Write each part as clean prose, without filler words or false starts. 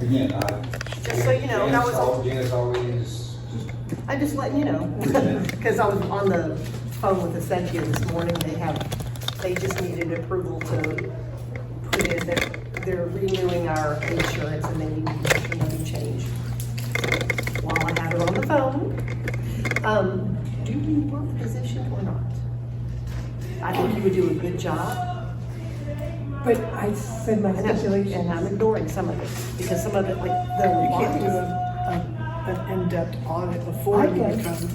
Again, Just so you know, that was, Janice always I'm just letting you know, because I was on the phone with the Statute this morning. They just needed approval to put in that they're renewing our insurance and they need to change. While I had her on the phone, do you want the position or not? I think you would do a good job. But I said my stipulation. And I'm ignoring some of it, because some of it, like, the You can't do an in-depth audit before you become,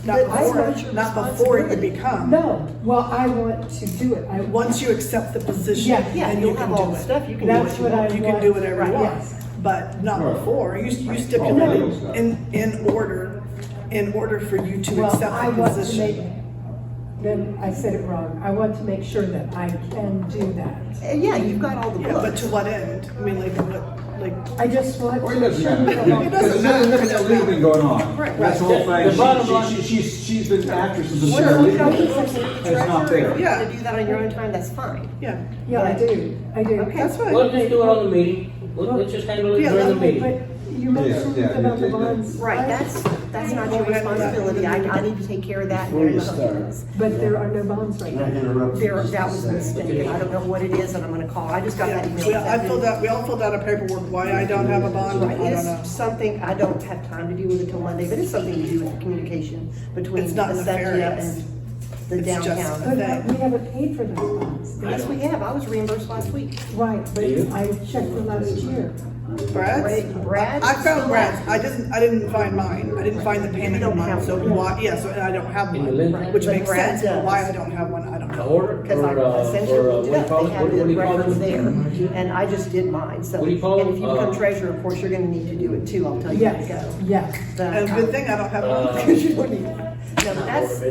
not before you become. No, well, I want to do it. Once you accept the position, Yeah, then you'll you can have all do the it. stuff, you can do That's what I You can do whatever you want, Yes. but not Right. before. You stipulate in order for you to Well, I accept the want to position. then I said it wrong. I want to make sure that I can do that. Yeah, you've got all the Yeah, but books. to what end? I mean, like, I just want Or to it make doesn't sure matter. that I There's nothing illegal going on. Right. That's the whole thing. The bottom line- She's been actress since the Sure, very you got the beginning. treasurer, It's not there. if you want to do that on your own time, that's fine. Yeah, Yeah, I do. Okay. that's fine. Well, just do it on the meeting. Let's just handle it Yeah, during the but- meeting. But you mentioned yeah, about the yeah. bonds. Right, that's not your responsibility. I need to take care of that. Before you and start. But there are no bonds right Not now. interrupt. That was a mistake. I don't know what it is, and I'm gonna call. I just got that email. We all filled out a paperwork, why I don't have a bond, Right, I don't know. it's something, I don't have time to deal with it till Monday, but it's something to do with the communication between It's not Essentia nefarious. and the It's just- downtown. But we haven't paid for those bonds. Yes, we have. I was reimbursed last week. Right, but You? I checked them last year. Brad's? Brad? I found Brad's, I didn't find mine, I didn't find the payment You don't of mine, have so one. why, yeah, so, and I don't have In the one, list? which But makes Brad sense, but does. why I don't have one, I don't The know. order, Because I or, essentially for, looked it what do you up, call they it? had What do the you call records it? there, and I just did mine, so. What do you call And it? if you become treasurer, of course, you're gonna need to do it too, I'll tell you how to Yes, go. yes. But, And good thing I don't have one, Uh, because you don't need it. No, that's,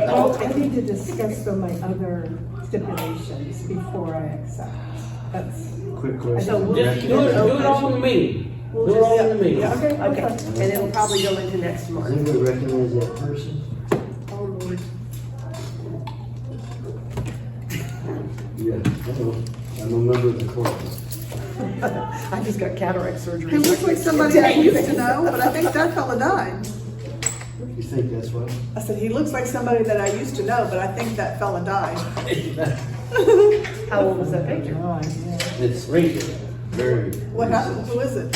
Oh, I need to discuss some of my other stipulations before I accept. That's, Quick So question. we'll Just keep do it it all in the meeting. Do it all in the meeting. Yeah. okay, Okay, okay. and it'll probably go into next Does month. anybody recognize that person? Oh, Lord. Yeah, I know. I'm a member of the club. I just got cataract surgery. He looks like somebody I used to know, but I think that fella died. You think that's what? I said, he looks like somebody that I used to know, but I think that fella died. How old was that picture? It's Rachel. very. What happened, who is it?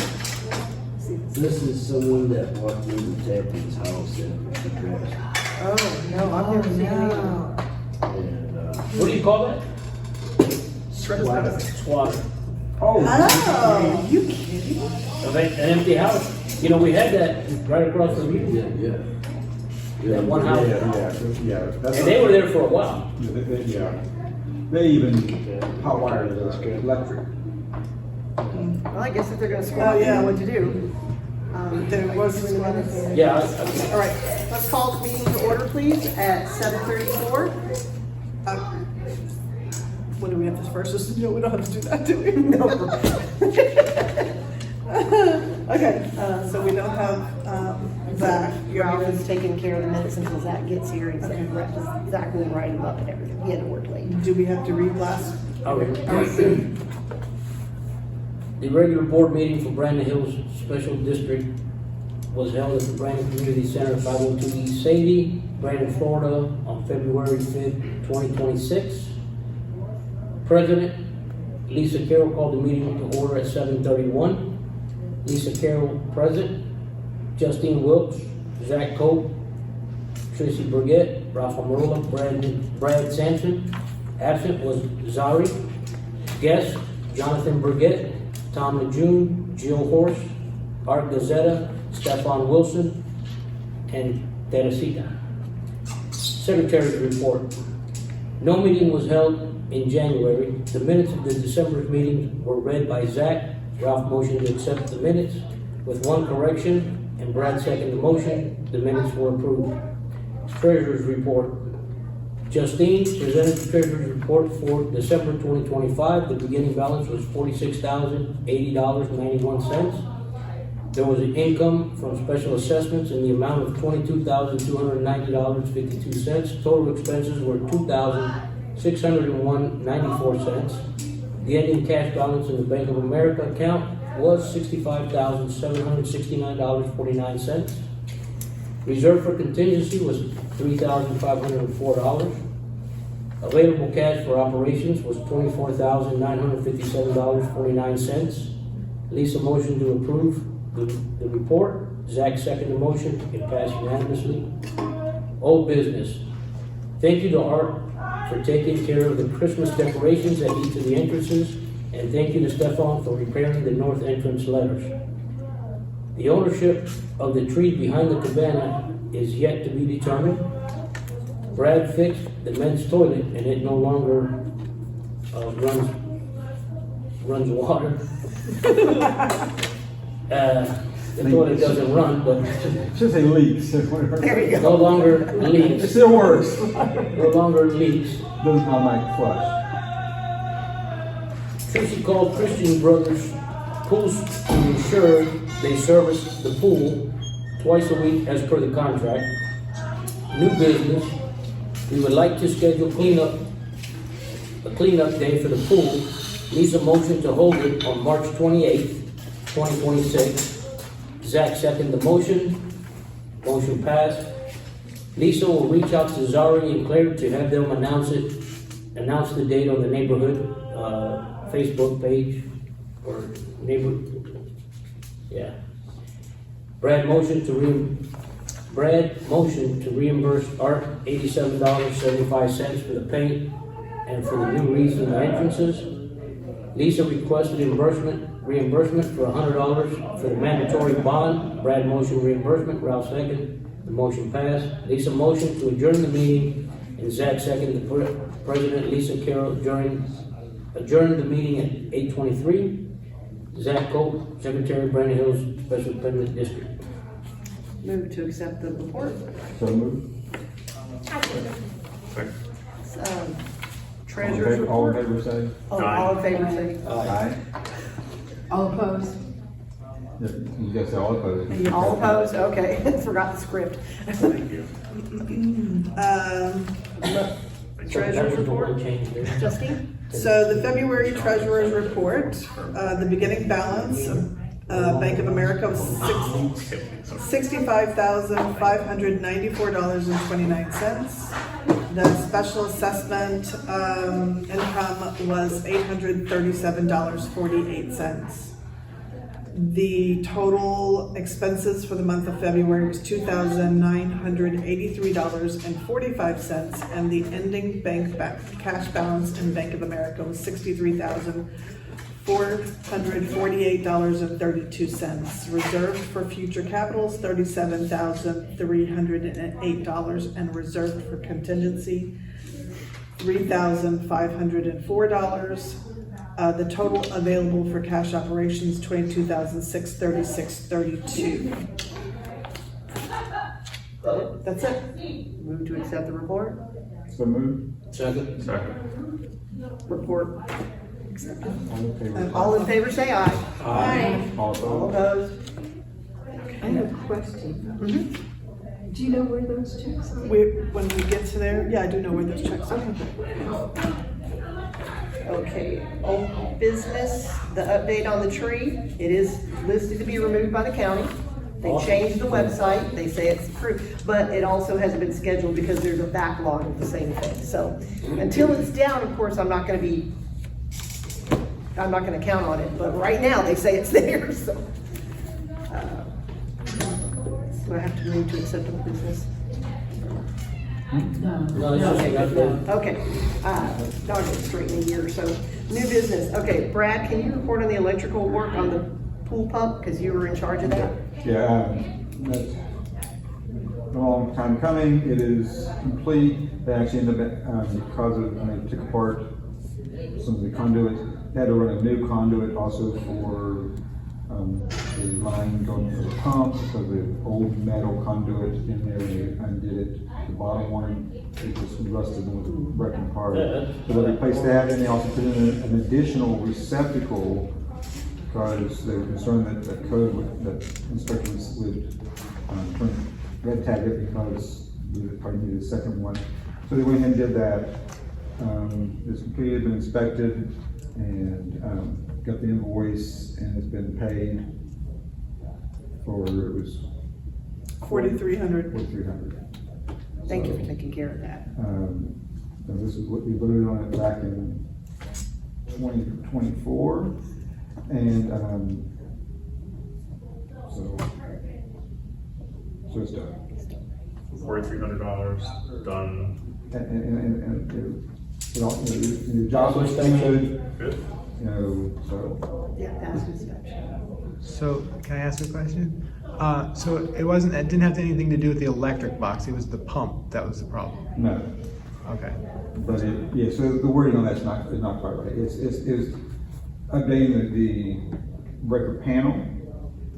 This is someone that walked into Tappan's house and she crashed. Oh, no, I've never seen it. And, What do you call that? swatter. Squatter. Oh, you kidding? An empty house. You know, we had that right across from Yeah, you. yeah. That one house. Yeah. And they were there for a while. Yeah. They even hot wired the electric. Well, I guess if they're gonna squat, you know what to do. There was squatters. Yeah. All right, let's call the meeting to order, please, at 7:34. What do we have to first? No, we don't have to do that, do we? No. Okay, so we don't have, Zach. Ralph is taking care of the minutes until Zach gets here, and Zach will write them up and everything. He had to work late. Do we have to read last? Okay. The regular board meeting for Brandon Hills Special District was held at the Brandon Community Center, 502 East Sadie, Brandon, Florida, on February 5th, 2026. President Lisa Carroll called the meeting to order at 7:31. Lisa Carroll present, Justine Wilkes, Zach Cope, Tracy Burgett, Ralph Amarola, Brad Sampson. Absent was Zari. Guest, Jonathan Burgett, Tom Lejeune, Jill Horst, Art Gazetta, Stefan Wilson, and Teresita. Secretary's report. No meeting was held in January. The minutes of the December meeting were read by Zach. Ralph motioned to accept the minutes with one correction, and Brad seconded the motion. The minutes were approved. Treasurer's report. Justine presented the treasurer's report for December 2025. The beginning balance was $46,080.91. There was an income from special assessments in the amount of $22,290.52. Total expenses were $2,601.94. The ending cash balance in the Bank of America account was $65,769.49. Reserve for contingency was $3,504. Available cash for operations was $24,957.49. Lisa motion to approve the report. Zach second the motion. It passed unanimously. Old business. Thank you to Art for taking care of the Christmas decorations at each of the entrances, and thank you to Stefan for repairing the north entrance letters. The ownership of the tree behind the cabana is yet to be determined. Brad fixed the men's toilet and it no longer runs water. The toilet doesn't run, but Should say leaks. There you go. no longer It leaks. still works. No longer leaks. Doesn't automatic flush. Tracy called Christian Brothers Pools to ensure they service the pool twice a week as per the contract. New business, we would like to schedule a cleanup day for the pool. Needs a motion to hold it on March 28th, 2026. Zach seconded the motion. Motion passed. Lisa will reach out to Zari and Claire to have them announce the date on the neighborhood Facebook page or Brad motion to reimburse Art $87.75 for the paint and for the new wreaths in the entrances. Lisa requested reimbursement for $100 for the mandatory bond. Brad motion reimbursement. Ralph second. The motion passed. Lisa motion to adjourn the meeting, and Zach second. The President Lisa Carroll adjourned the meeting at 8:23. Zach Cope, Secretary, Brandon Hills Special Impediment District. Move to accept the report. So moved. Treasurer's All in report. favor, say. All in favor, say. Aye. All opposed? Yeah, you guys say all opposed. All opposed? Okay, forgot the script. Treasurer's report. Justine? So the February treasurer's report, the beginning balance, Bank of America was $65,594.29. The special assessment income was $837.48. The total expenses for the month of February was $2,983.45, and the ending cash balance in Bank of America was $63,448.32. Reserved for future capitals, $37,308, and reserved for contingency, $3,504. The total available for cash operations, $22,636.32. That's it. Move to accept the report. So moved. Second. Report. All in favor. All in favor, say aye. Aye. All All opposed. opposed? I have a question. Do you know where those checks are? When we get to there, yeah, I do know where those checks are. Okay, old business, the update on the tree, it is listed to be removed by the county. They changed the website, they say it's approved, but it also hasn't been scheduled because there's a backlog of the same thing. So until it's down, of course, I'm not gonna count on it, but right now they say it's there, so. Do I have to move to accept old business? No, it's just an update. Okay, darn it, straight in a year or so. New business, okay, Brad, can you report on the electrical work on the pool pump, because you were in charge of that? Yeah, that's a long time coming. It is complete. They actually ended up, because of, they took apart some of the conduit. They had to run a new conduit also for the line going for the pump, so the old metal conduit in there, they undid it. The bottom one, it just rusted and was breaking apart. So they replaced that, and they also put in an additional receptacle because they were concerned that the code that inspectors would red tag it because we would probably need a second one. So they went ahead and did that. It's completed, been inspected. And, got the invoice and it's been paid for, it was 4,300. 4,300. Thank you for taking care of that. And this is what we voted on it back in 2024, and, so it's done. $4,300 done. And you know, your job was good, Good. you know, so. Yeah, that's inspection. So, can I ask a question? So it wasn't, it didn't have anything to do with the electric box, it was the pump that was the problem? No, Okay. but yeah, so the wording on that's not quite right. It's updating the breaker panel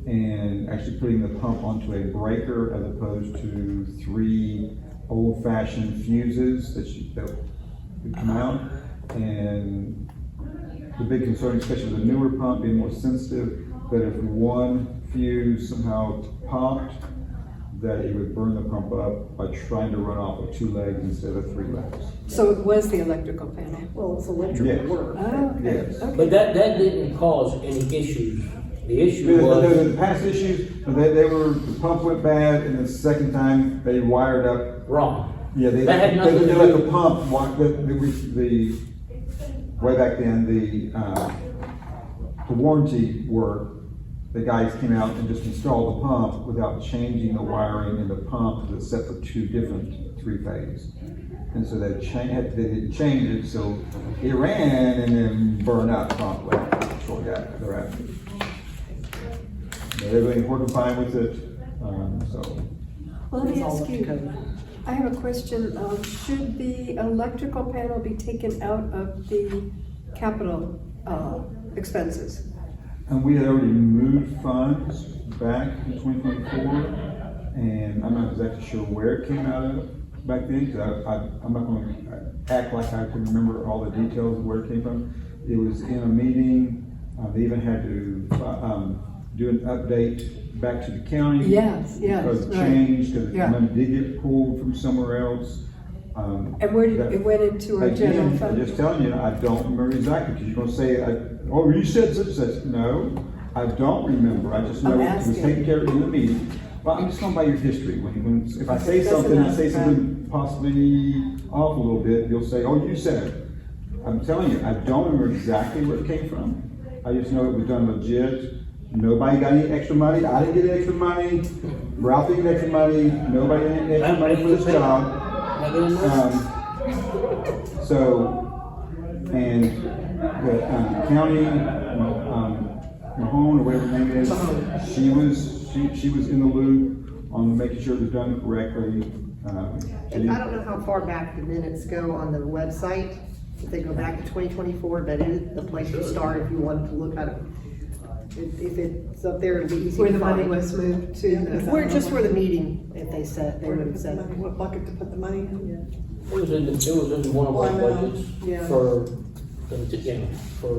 and actually putting the pump onto a breaker as opposed to 3 old-fashioned fuses that would come out. And the big concern, especially with the newer pump being more sensitive, that if one fuse somehow popped, that it would burn the pump up by trying to run off with 2 legs instead of 3 legs. So it was the electrical panel? Well, it's electrical Yes. work. Oh, okay. Yes. Okay. But that didn't cause any issues. The issue The was past issues, the pump went bad, and the second time they wired up. wrong. Yeah, they That had nothing they to let do- the pump, the way back then, the warranty work, the guys came out and just installed the pump without changing the wiring in the pump that's set for 2 different 3-phase. And so they didn't change it, so it ran and then burned out promptly shortly thereafter. But everything working fine with it, so. Well, let me It's all ask up to you, code. I have a question. Should the electrical panel be taken out of the capital expenses? And we had already moved funds back in 2024, and I'm not exactly sure where it came out of back then, because I'm not going to act like I can remember all the details of where it came from. It was in a meeting, they even had to do an update back to the county. Yes, Because it right. changed, because Yeah. the money did get pulled from somewhere else. And where did it went into our general Again, I'm fund? just telling you, I don't remember exactly, because you're gonna say, oh, you said such and such. No, I don't remember, I just know I'm it was asking. taken care of in the meeting. Well, I'm just going by your history. If I say That's something, I enough, say right. something possibly off a little bit, you'll say, oh, you said it. I'm telling you, I don't remember exactly where it came from. I just know it was done legit. Nobody got any extra money. I didn't get any extra money. Ralph didn't get extra money. Nobody got any extra money for this job. And the county, Mahone, or whatever her name is, she was in the loop on making sure it was done correctly. And I don't know how far back the minutes go on the website, if they go back to 2024, but it is the place to start if you wanted to look at it. If it's up there, it'll be easy Where to the money find. was moved to? Where, just where the meeting, if they said, they Where would to have put the said. money, what bucket to put the money in? It was in one of our Well, I know. budgets Yeah. for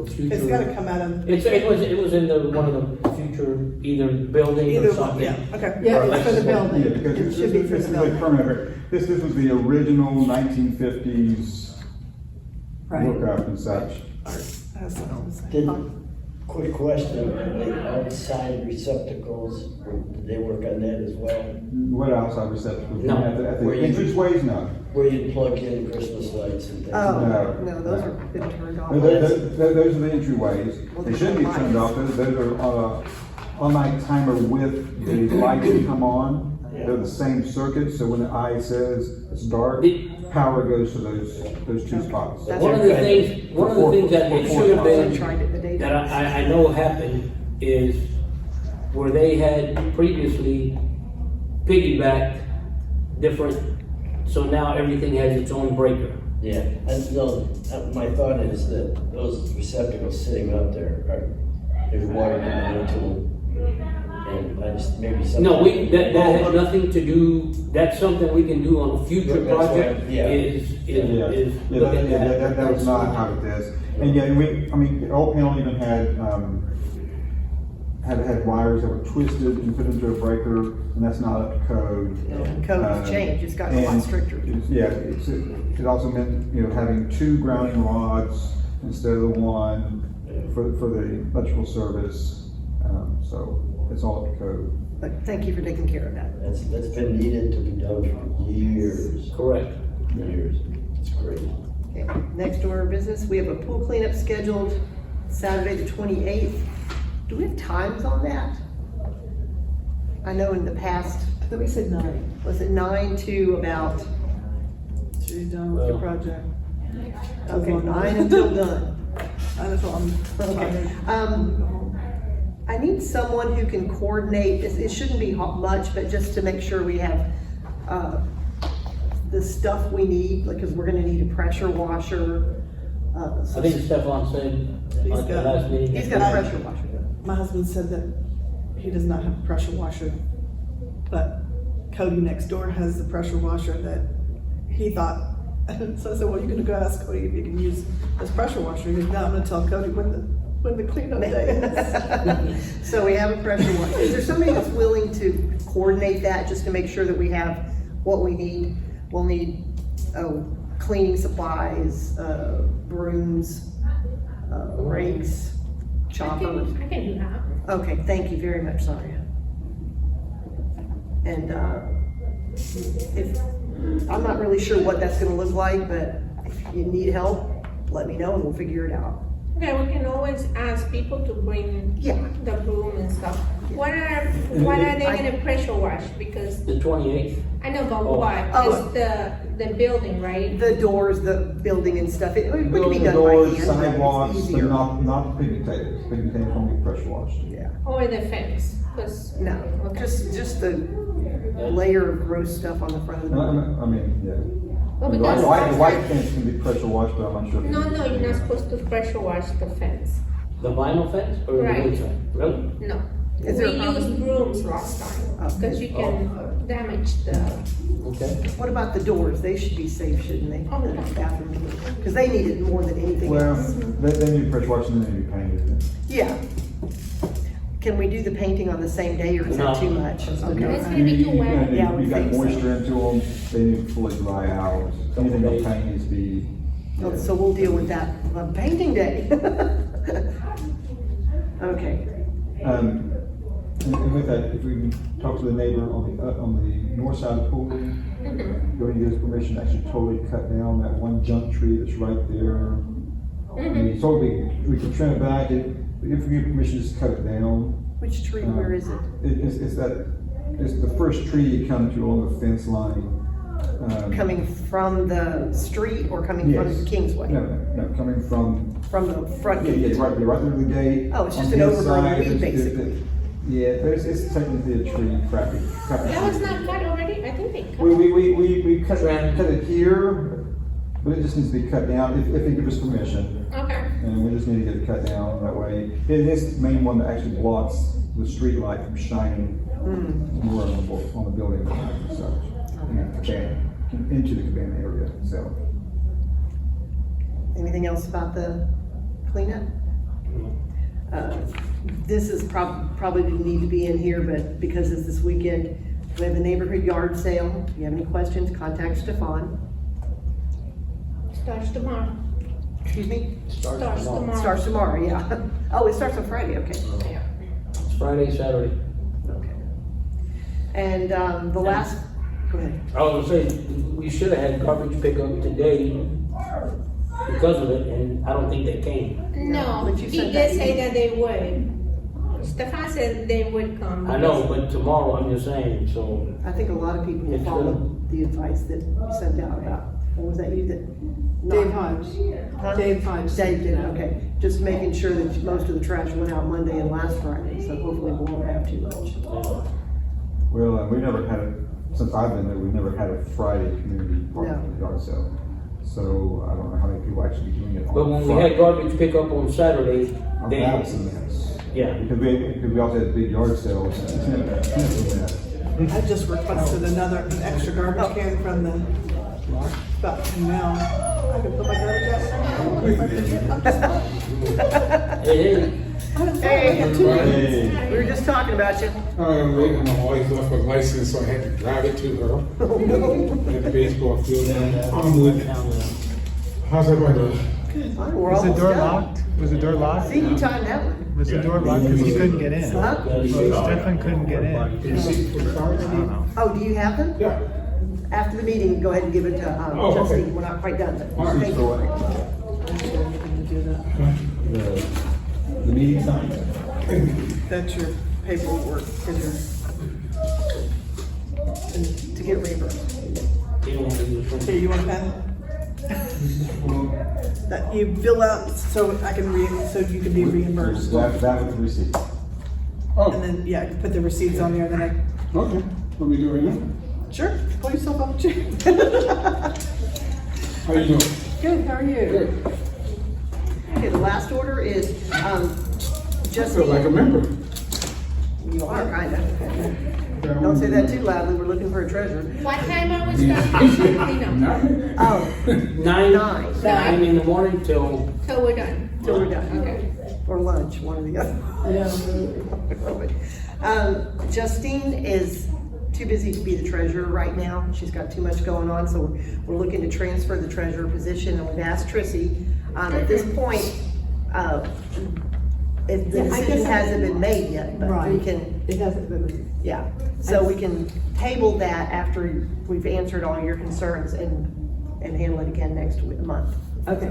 future. It's gotta come out of. It was in one of the future, either building Either or one, something. yeah, okay. Yeah, it's for the Yeah, building. because It this should be is for the a building. permanent, this was the original 1950s Right. workup and such. That's what I was saying. Did, quick question, the outside receptacles, did they work on that as well? What else are receptacles? No. At the Where you- entranceways, no. Where you plug in Christmas lights and things? Oh, No. no, those have been turned off. Those are the entryways. They shouldn't be turned off. Those are on-night timer with the lights that come on. They're the same circuit, so when the eye says it's dark, power goes to those 2 spots. That's One of the things that it should have Also tried it the been, day that I know happened, is where they had previously piggybacked different, so now everything has its own breaker. Yeah, and no, my thought is that those receptacles sitting up there are, there's water coming into them. And I just, maybe something. No, that has nothing to do, that's something we can do on a future That's why, project, yeah. is look at that. That was not how it is. And yeah, the old panel even had wires that were twisted and put into a breaker, and that's not up to code. Code has changed, it's gotten a lot And stricter. it also meant, having 2 grounding rods instead of the one for the electrical service. So it's all up to code. But thank you for taking care of that. That's been needed to be done for years. Correct. Years. It's great. Okay, next order of business, we have a pool cleanup scheduled Saturday the 28th. Do we have times on that? I know in the past, I thought we said 9. was it 9 to about, So you're done with the project. okay, 9 until done. That's all I'm. Okay. I need someone who can coordinate, it shouldn't be much, but just to make sure we have, the stuff we need, because we're gonna need a pressure washer. I think Stefan said at the last meeting. He's got a pressure washer. My husband said that he does not have a pressure washer, but Cody next door has the pressure washer that he thought. So I said, well, you're gonna go ask Cody if he can use this pressure washer. He goes, no, I'm gonna tell Cody when the cleanup day is. So we have a pressure washer. Is there somebody that's willing to coordinate that, just to make sure that we have what we need? We'll need, cleaning supplies, brooms, rakes, choppers. I can do that. Okay, thank you very much, Sonia. And, if, I'm not really sure what that's gonna look like, but if you need help, let me know and we'll figure it out. Okay, we can always ask people to bring Yeah. the broom and stuff. What are they gonna pressure wash? Because The 28th. I know, but Oh. what? Oh. It's the building, right? The doors, the building and stuff, it can be Building done doors, by hand, but sidewalks, it's but easier. not pig potatoes. Pig potatoes don't be pressure washed. Yeah, Or the fence? 'Cause- no, Okay. just the layer of gross stuff on the front of the building. I mean, yeah. Well, The because white fence can be pressure washed, but I'm not sure. No, you're not supposed to pressure wash the fence. The vinyl fence or the Right. wood fence? Really? No. Is there a We problem? used brooms last time, because you can damage the, Okay. What about the doors? They should be safe, shouldn't they? Oh, The yeah. bathroom doors, because they need it more than anything Well, else. they need pressure washing, then they need painted. Yeah. Can we do the painting on the same day, or is that No. too much? it's Okay. gonna be too wet. Yeah, we You got think so. moisture into them, they need to fully dry out. Anything that paint needs to be. Oh, so we'll deal with that on painting day. Okay. And with that, if we can talk to the neighbor on the north side of the pool, go and get his permission to actually totally cut down that one junk tree that's right there. I mean, he told me we could trim it back, if we give permission, just cut it down. Which tree, where is it? It's the first tree you come to along the fence line. Coming from the street or coming from Yes. Kingsway? No, coming from, From the front yeah, gate? right there to the gate. Oh, it's just On an his overgrown side, weed, it's- basically. Yeah, it's technically a tree, crappy. That was not cut already? I think they cut. We cut Trim. it here, but it just needs to be cut down if they give us permission. Okay. And we just need to get it cut down that way. It is the main one that actually blocks the street light from shining more on the building and such. Into the cabana area, so. Anything else about the cleanup? This is probably didn't need to be in here, but because it's this weekend, we have a neighborhood yard sale. If you have any questions, contact Stefan. Starts tomorrow. Excuse me? Starts tomorrow. Starts tomorrow, yeah. Oh, it starts on Friday, okay. It's Friday, Saturday. Okay. And, the last, go ahead. I was gonna say, we should have had garbage pickup today because of it, and I don't think they came. No, But you he said did that say you- that they would. Stefan said they would come. I know, but tomorrow, I'm just saying, so. I think a lot of people will It's follow the advice that you sent out about, or was that you that? Dave Hodge. Huh? Dave Hodge. Dave did, okay. Just making sure that most of the trash went out Monday and last Friday, so hopefully we won't have too much. Well, we never had it, since I've been there, we never had a Friday community park yard sale. So I don't know how many people actually be doing it on But when we Friday. had garbage pickup on Saturday, Oh, they, that was a mess. yeah. Because we also had big yard sales. I just requested an extra garbage can from the, but now I can put my garbage out. Hey, Hey. We were just talking about you. I'm waiting. My wife left her license, so I had to drive it to her at the baseball field. I'm with. How's everybody doing? All right, we're Was the almost door done. locked? Was the door locked? See, you timed that one. Was the door locked because he couldn't get in? Huh? Stefan couldn't get in. Receipt for the I card? don't know. Oh, do you have them? Yeah. After the meeting, go ahead and give it to, Oh, okay. Justine. We're not quite done, but All right. thank you. The meeting sign? That's your paperwork for your, To get reimbursed. You don't want to do this one? here, you want a pen? That you fill out so I can so you can be reimbursed. That with the receipt. And Oh, then, yeah, I can put the receipts on there, then okay. Let me do it right now. sure, pull yourself up a chair. How you doing? Good, how are you? Okay, the last order is, I just, feel like a member. you are kind of. Don't say that too loudly, we're looking for a treasurer. What time are we starting? You know, Oh, 9 in the morning till, so we're done. till we're done. Okay. Or lunch, one or the other. Justine is too busy to be the treasurer right now. She's got too much going on, so we're looking to transfer the treasurer position, and we've asked Trissy. At this point, the decision hasn't been made yet, but we Right. can, It hasn't been. yeah. So we can table that after we've answered all your concerns and handle it again next month. Okay,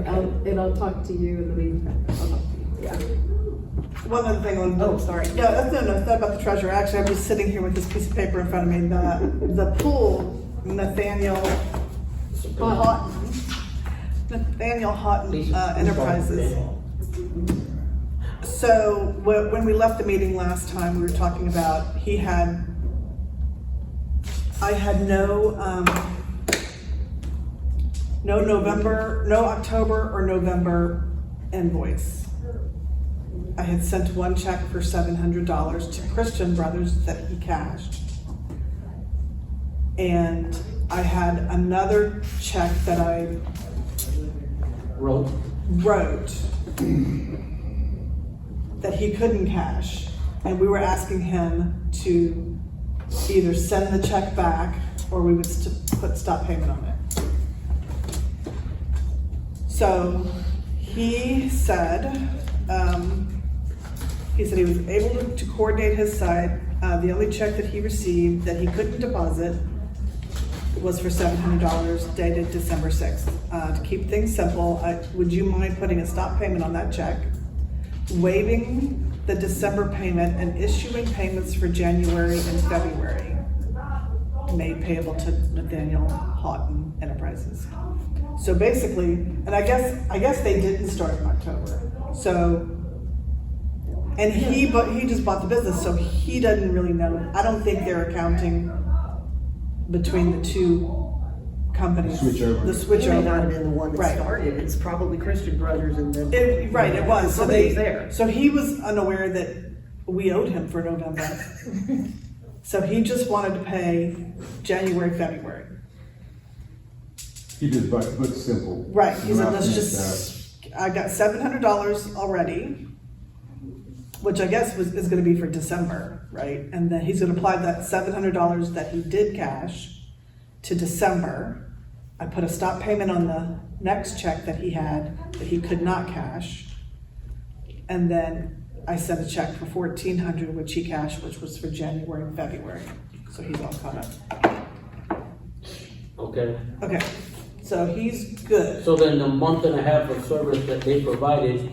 and I'll talk to you in the meantime. I'll talk to you. Yeah. One other thing on. Oh, sorry. No, it's not about the treasure. Actually, I'm just sitting here with this piece of paper in front of me. The pool, Nathaniel Houghton Enterprises. So when we left the meeting last time, we were talking about, I had no October or November invoice. I had sent one check for $700 to Christian Brothers that he cashed. And I had another check that I road. wrote that he couldn't cash. And we were asking him to either send the check back or we would put stop payment on it. So he said he was able to coordinate his side. The only check that he received that he couldn't deposit was for $700 dated December 6th. To keep things simple, would you mind putting a stop payment on that check, waiving the December payment and issuing payments for January and February, made payable to Nathaniel Houghton Enterprises. So basically, and I guess they didn't start in October. So, and he just bought the business, so he doesn't really know. I don't think they're accounting between the two companies. The switchover. The He may switchover. not have been the one that Right. started. It's probably Christian Brothers and then. It was. So Somebody's there. So he was unaware that we owed him for November. So he just wanted to pay January, February. He just, but simple. Right, he said, Not let's mixed just, I got $700 already, which I guess is gonna be for December, right? And then he's gonna apply that $700 that he did cash to December. I put a stop payment on the next check that he had that he could not cash. And then I sent a check for $1,400, which he cashed, which was for January and February. So he's all caught up. Okay, Okay, so he's good. so then the month and a half of service that they provided,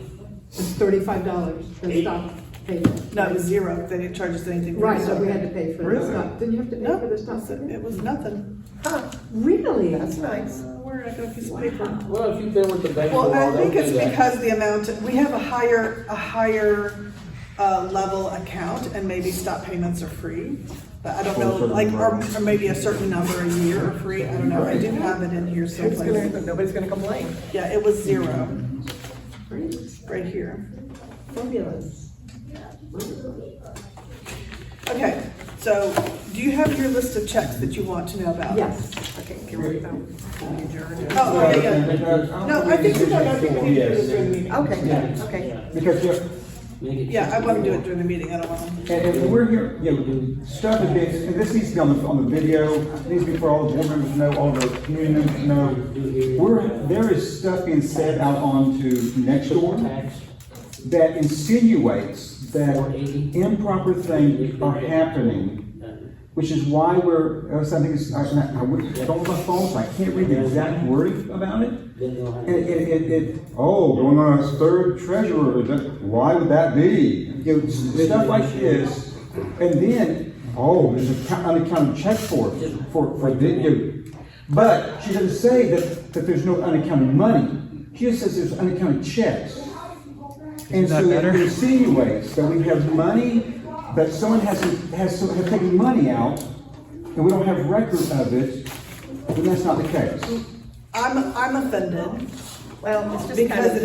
It's $35 for stop payment. No, it was zero. They didn't charge us anything. for Right, the so we stop. had to pay for the Really? stop. Didn't you have to pay No, for the stop it payment? was nothing. Huh, Really? that's nice. Where did I get a piece of paper? well, if you've been with the bank for a Well, while, I think they'll it's do that. because the amount, we have a higher level account and maybe stop payments are free. But I don't know, like, or maybe a certain number a year are free. I don't know. I do have it in here someplace. Nobody's gonna complain. Yeah, it was zero. Right here. Fabulous. Okay, so do you have your list of checks that you want to know about? Yes. Okay, can we adjourn? Oh, yeah. No, I think we can do this during the meeting. Okay, okay. Because Make it Yeah, I want to do it 64. during the meeting, I don't want to. And we're here, you know, stuff that gets, and this needs to be on the video, it needs to be for all the board members to know, all the community members to know. There is stuff being said out onto Nextdoor Tax, that insinuates that 480. improper things are happening, which is why I think it's, I don't my phone, so I can't read the exact wording about it. Then they'll have. Going on a third treasurer, why would that be? You know, stuff like this, and then, there's an unaccounted check for video. But she doesn't say that there's no unaccounted money. She just says there's unaccounted checks. And that so it better? insinuates that we have money, that someone has taken money out, and we don't have record of it, then that's not the case. I'm offended Well, it's just because kind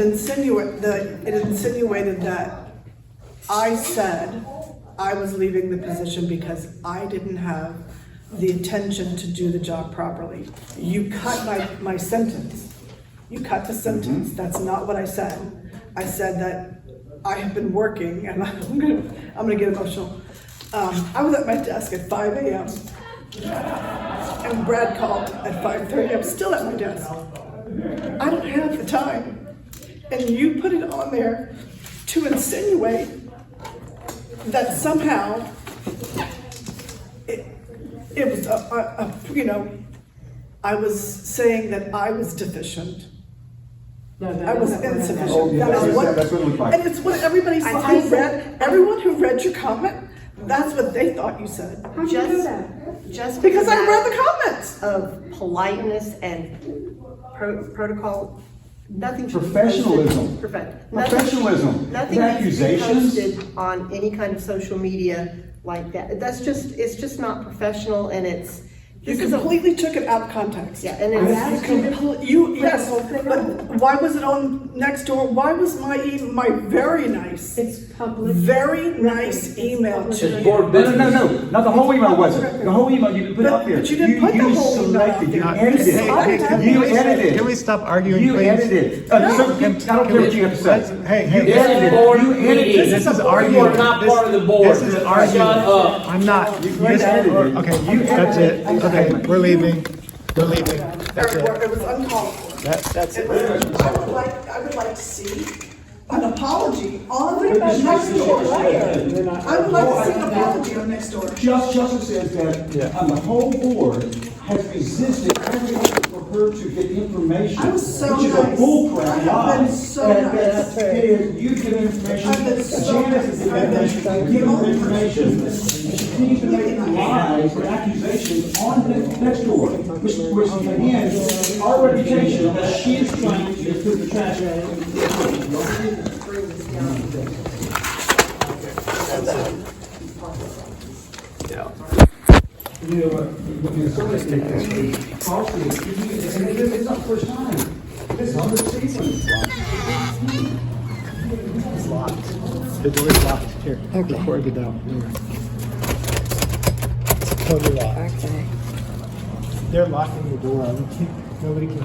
it insinuated that I said I was leaving the position because I didn't have the intention to do the job properly. You cut my sentence. You cut the sentence. That's not what I said. I said that I have been working, and I'm gonna get emotional. I was at my desk at 5 a.m. and Brad called at 5:30. I'm still at my desk. I don't have the time, and you put it on there to insinuate that somehow it was I was saying that I was deficient. I was insufficient. Oh, yeah, That is that's what it looked like. And it's what everybody saw. Everyone who read your comment, that's what they thought you said. How'd you know that? just Because I a read the matter comments. of politeness and protocol, nothing should be Professionalism. posted. Professionalism. Nothing The needs to be accusations. posted on any kind of social media like that. It's just not professional, and You this is a, completely took it out of context. yeah, and Yes, but why was it on Nextdoor? Why was my very nice, It's public. very nice email to It's you? board No, business. not the whole email wasn't. The whole email you put up there. But you didn't put the whole email selected, you up there. edited. You edited. Can we stop arguing, You please? edited. I don't care what you have to say. Hey, You hey, edited. board You edited. meeting. this is You arguing. are not part of the board. This is arguing. Shut up. I'm not. You edited it. Okay, You that's it. edited. Okay, we're leaving. We're leaving. That's it. It was uncalled for. That's it. I would like to see an apology on Nextdoor. I would like to see an apology on Nextdoor. Justice says that the whole board has resisted every effort for her to get information, I was so which is a nice. bullcrap I have lie. been so nice. It is, you give information, I've been so Janice has given information, give her information. And she continues to make lies or accusations on Nextdoor, which again, our reputation that she is trying to put the trash. You know, when somebody falsely accused, and it's not the first time. This is other sequence. It's locked. The door is locked. Here, before I get down. It's totally locked. Okay. They're locking the door. Nobody can.